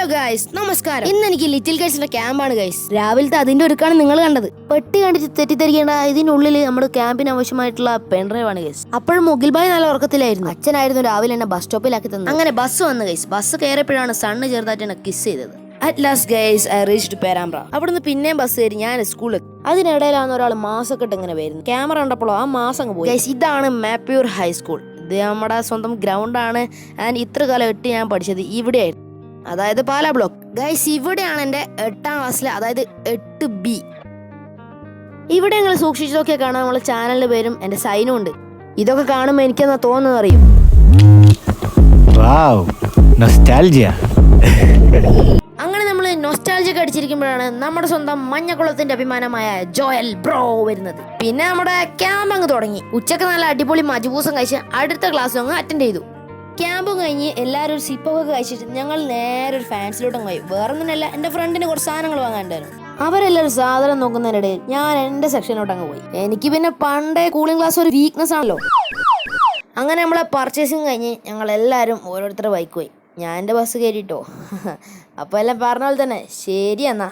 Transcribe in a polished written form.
Hello guys, നമസ്കാരം. ഇന്ന് എനിക്ക് ലിറ്റിൽ കൈറ്റ്സിന്റെ ക്യാമ്പാണ് ഗൈസ്. രാവിലത്തെ അതിന്റെ ഒരുക്കാണ് നിങ്ങൾ കണ്ടത്. പെട്ടി കണ്ടിട്ട് തെറ്റിദ്ധരിക്കേണ്ട, ഇതിനുള്ളിൽ നമ്മുടെ ക്യാമ്പിന് ആവശ്യമായിട്ടുള്ള പെൺഡ്രൈവ് ആണ് ഗൈസ്. അപ്പോഴും മുകിൽ ഭായ് നല്ല ഉറക്കത്തിലായിരുന്നു. അച്ഛനായിരുന്നു രാവിലെ എന്നെ ബസ് സ്റ്റോപ്പിലാക്കി തന്നത്. അങ്ങനെ ബസ് വന്നു ഗൈസ്. ബസ് കയറിയപ്പോഴാണ് സണ്ണ് ചെറുതായിട്ട് എന്നെ കിസ് ചെയ്തത്. At last guys I reached Perambra. അവിടുന്ന് പിന്നെയും ബസ് കയറി ഞാൻ സ്കൂളിൽ. അതിനിടയിലാണ് ഒരാൾ മാസൊക്കെ ഇട്ട് ഇങ്ങനെ വരുന്നത്. ക്യാമറ കണ്ടപ്പോഴോ ആ മാസം അങ്ങ് പോയി ഗൈസ്. ഇതാണ് മാപ്യൂർ ഹൈസ്കൂൾ. ഇത് നമ്മുടെ സ്വന്തം ഗ്രൗണ്ടാണ്. ആൻഡ് ഇത്ര കാലം 8 ഞാൻ പഠിച്ചത് ഇവിടെയായിരുന്നു, അതായത് പാലാ ബ്ലോക്ക് ഗൈസ്. ഇവിടെയാണ് എൻ്റെ 8ാം ക്ലാസ്സിലെ, അതായത് 8B. ഇവിടെ ഞങ്ങൾ സൂക്ഷിച്ചതൊക്കെ കാണാൻ നമ്മളെ ചാനലിന്റെ പേരും എൻ്റെ സൈനും ഉണ്ട്. ഇതൊക്കെ കാണുമ്പോൾ എനിക്കെന്നാ തോന്നുന്നത് അറിയും. അങ്ങനെ നമ്മൾ നൊസ്റ്റാൾജിയ അടിച്ചിരിക്കുമ്പോഴാണ് നമ്മുടെ സ്വന്തം മഞ്ഞക്കുളത്തിന്റെ അഭിമാനമായ ജോയൽ ബ്രോ വരുന്നത്. പിന്നെ നമ്മുടെ ക്യാമ്പ് അങ്ങ് തുടങ്ങി. ഉച്ചക്ക് നല്ല അടിപൊളി മജ്ബൂസം കഴിച്ച് അടുത്ത ക്ലാസ് അങ്ങ് അറ്റൻഡ് ചെയ്തു. ക്യാമ്പും കഴിഞ്ഞ് എല്ലാവരും ഒരു സിപ്പൊക്കെ കഴിച്ചിട്ട് ഞങ്ങൾ നേരെ ഒരു ഫാൻസിലോട്ടും പോയി. വേറെ ഒന്നിനല്ല, എൻ്റെ ഫ്രണ്ടിന് കുറച്ച് സാധനങ്ങൾ വാങ്ങാണ്ടായിരുന്നു. അവരെല്ലാവരും സാധനം നോക്കുന്നതിനിടയിൽ ഞാൻ എൻ്റെ സെക്ഷനിലോട്ട് അങ്ങ് പോയി. എനിക്ക് പിന്നെ പണ്ടേ കൂളിംഗ് ഗ്ലാസ് ഒരു വീക്ക്നെസ് ആണല്ലോ. അങ്ങനെ നമ്മളെ പർച്ചേസിങ് കഴിഞ്ഞ് ഞങ്ങൾ എല്ലാവരും ഓരോരുത്തരുടെ ബൈക്ക് പോയി. ഞാൻ എൻ്റെ ബസ് കയറിയിട്ടോ. അപ്പോൾ എല്ലാം പറഞ്ഞ പോലെ തന്നെ ശരി എന്നാ.